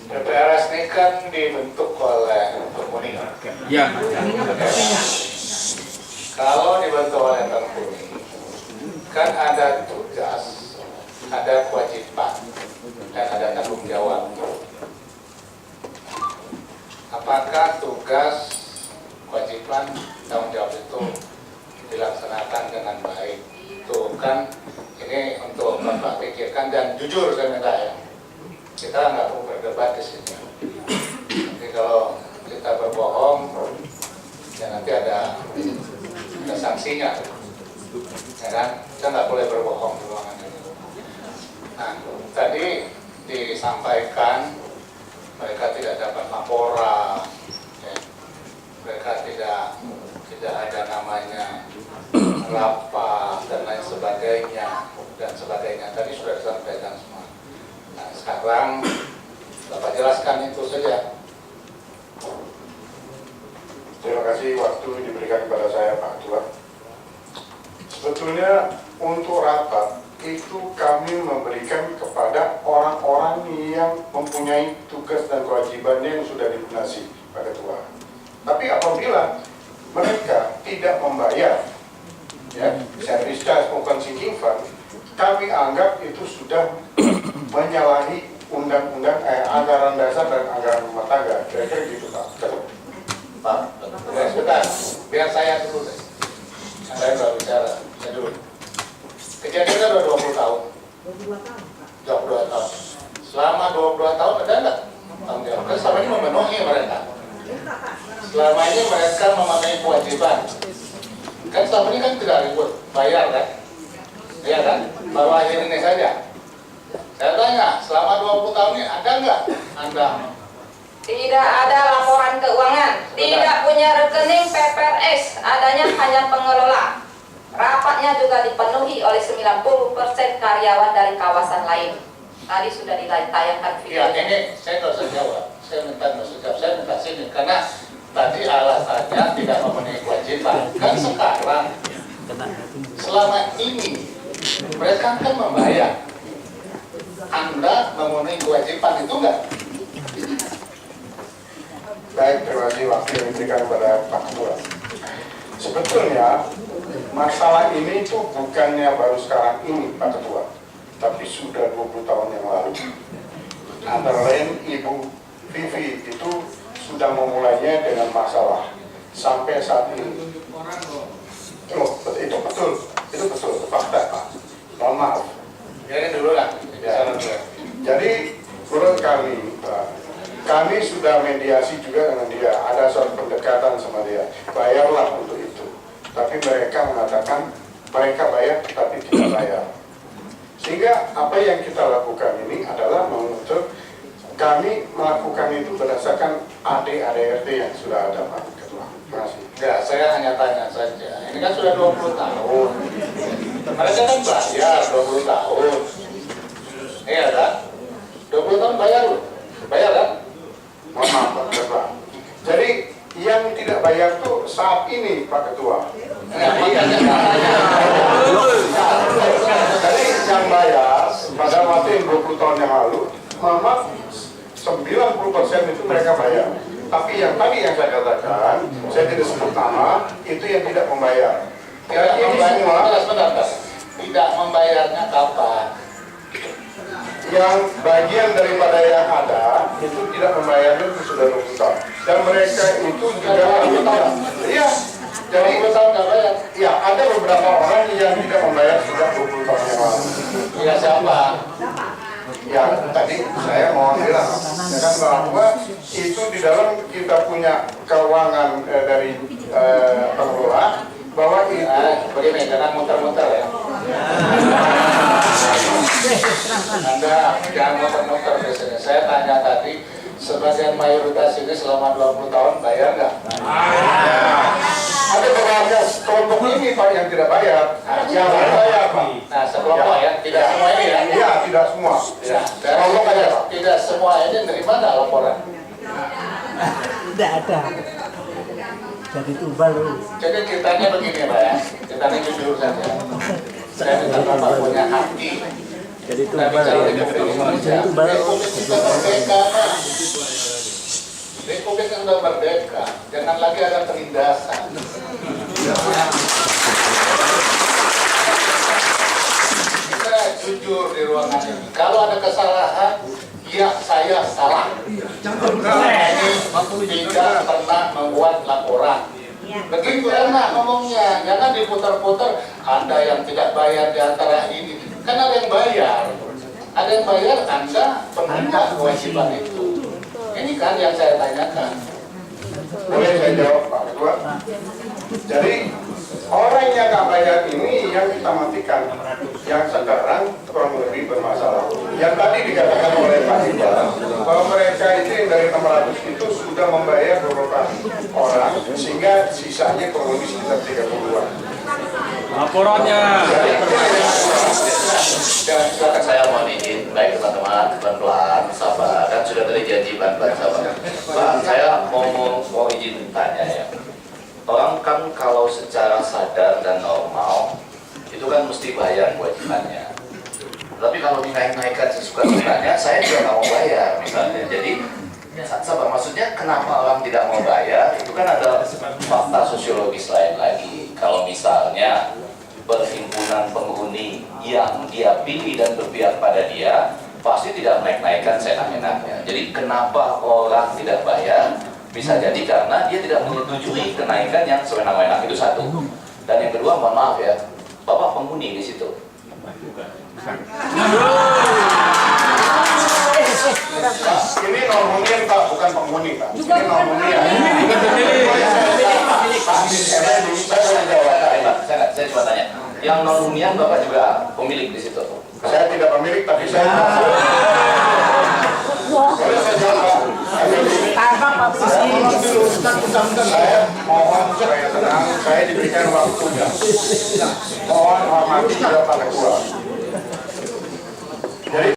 PPRS ini kan dibentuk oleh Tengkuni. Ya. Kalau dibentuk oleh Tengkuni, kan ada tugas, ada kewajiban, dan ada tanggung jawab. Apakah tugas, kewajiban, tanggung jawab itu dilaksanakan dengan baik? Itu kan ini untuk Bapak pikirkan, dan jujur saya minta ya, kita nggak mau berdebat di sini. Nanti kalau kita berbohong, ya nanti ada sanksinya, ya kan? Kita nggak boleh berbohong di ruangan ini. Nah, tadi disampaikan mereka tidak dapat laporan, ya. Mereka tidak ada namanya rapat dan lain sebagainya dan sebagainya. Tadi sudah disampaikan semua. Nah, sekarang Bapak jelaskan itu saja. Terima kasih waktu diberikan kepada saya, Pak Ketua. Sebetulnya untuk rapat itu kami memberikan kepada orang-orang yang mempunyai tugas dan kewajibannya yang sudah dilunasi, Pak Ketua. Tapi apabila mereka tidak membayar ya, service charge maupun sinking fund, kami anggap itu sudah menyalahi undang-undang anggaran dasar dan anggaran rumah tangga. Kira-kira gitu, Pak. Pak, sebentar, biar saya dulu deh. Saya nggak bicara, saya dulu. Kejadiannya udah 20 tahun. 22 tahun, Pak. 22 tahun. Selama 22 tahun ada nggak tanggung jawab? Kan selama ini memenuhi mereka. Selama ini mereka memenuhi kewajiban. Kan selama ini kan tidak ribut, bayar kan? Iya kan? Baru akhir ini saja. Saya tanya, selama 20 tahun ini ada nggak Anda? Tidak ada laporan keuangan, tidak punya rekening PPRS, adanya hanya pengelola. Rapatnya juga dipenuhi oleh 90% karyawan dari kawasan lain. Tadi sudah ditayangkan Ya, videonya. ini saya nggak usah jawab. Saya minta nggak usah jawab, saya minta sini. Karena tadi alasannya tidak memenuhi kewajiban. Kan sekarang, selama ini mereka kan membayar. Anda memenuhi kewajiban itu enggak? Baik, terima kasih waktu yang diberikan kepada Pak Ketua. Sebetulnya masalah ini itu bukannya baru sekarang ini, Pak Ketua, tapi sudah 20 tahun yang lalu. Antara lain Ibu Vivi itu sudah memulainya dengan masalah sampai saat ini. Oh, itu betul, fakta, Pak. Mohon maaf. Biarin dulu lah. Ya. Jadi menurut kami, Pak, kami sudah mediasi juga dengan dia, ada suatu pendekatan sama dia, bayarlah untuk itu. Tapi mereka mengatakan mereka bayar tapi tidak bayar. Sehingga apa yang kita lakukan ini adalah menuntut kami melakukan itu berdasarkan AD/ADRT yang sudah ada, Pak Ketua. Terima kasih. Ya, saya hanya tanya saja. Ini kan sudah 20 tahun. Mereka kan bayar 20 tahun. Iya kan? 20 tahun bayar loh. Bayar kan? Mohon maaf, Pak Ketua. Jadi yang tidak bayar tuh saat ini, Pak Ketua. Nah, makanya Jadi yang bayar pada waktu yang 20 tahun yang lalu, memang 90% itu mereka bayar. Tapi yang tadi yang saya katakan, saya tidak sebut nama, itu yang tidak membayar. tidak Ini semua sebentar. Tidak membayarnya kapan? yang bagian daripada yang ada itu tidak membayarnya itu sudah 20 tahun. Dan mereka itu juga iya. Jadi 20 tahun nggak bayar. ya ada beberapa orang yang tidak membayar sudah 20 tahun yang lalu. Ya siapa? Ya tadi saya mau bilang ya kan bahwa itu di dalam kita punya keuangan dari pengelola bahwa itu Begini, jangan muter-muter ya. Anda jangan muter-muter di sini. Saya tanya tadi, sebagian mayoritas ini selama 20 tahun bayar nggak? ada beberapa kelompok ini Pak yang tidak bayar, yang bayar Pak. Nah, sekelompok ya, tidak semua ini ya. Iya tidak semua. Ya, dan Kelompok aja Pak. tidak semua ini nerima nggak laporan? Tidak ada. Jadi tumbal loh. Jadi kitanya begini Pak ya, kita ini jujur saja. Saya minta Bapak punya hati. Jadi Kita tumbal bicara ya. dengan Indonesia. Jadi tumbal. Republik kita merdeka, Pak. Republik yang sudah merdeka, jangan lagi ada penindasan. Kita jujur di ruangan ini. Kalau ada kesalahan, ya saya salah. Ini tidak pernah membuat laporan. Begitu enak ngomongnya, jangan diputar-putar. Anda yang tidak bayar di antara ini, kan ada yang bayar. Ada yang bayar, Anda pemerintah kewajiban itu. Ini kan yang saya tanyakan. Boleh saya jawab Pak Ketua? Jadi orang yang nggak bayar ini yang kita matikan, yang sekarang kurang lebih bermasalah. Yang tadi dikatakan oleh Pak Iqbal bahwa mereka itu yang dari 600 itu sudah membayar beberapa orang, sehingga sisanya kurang lebih sekitar 32. Laporannya. Silakan saya mohon izin, baik teman-teman, pelan-pelan, sabar, kan sudah tadi janji pelan-pelan sabar. Pak, saya mau izin tanya ya. Orang kan kalau secara sadar dan normal itu kan mesti bayar kewajibannya. Tapi kalau dinaik-naikkan sesuka-sukanya, saya juga nggak mau bayar misalnya. Jadi sabar, maksudnya kenapa orang tidak mau bayar? Itu kan ada fakta sosiologis lain lagi. Kalau misalnya perhimpunan penghuni yang dia pilih dan berpihak pada dia pasti tidak menaik-naikkan seenak-enaknya. Jadi kenapa orang tidak bayar? Bisa jadi karena dia tidak menyetujui kenaikan yang sewenang-wenang, itu satu. Dan yang kedua, mohon maaf ya, Bapak penghuni di situ. Ini non hunian Pak, bukan penghuni Pak. Ini non hunian. Saya cuma tanya, yang non hunian Bapak juga pemilik di situ? Saya tidak pemilik, tapi saya boleh saya jawab Pak? Saya mohon supaya tenang, saya diberikan waktu. Mohon hormati Bapak Ketua. Jadi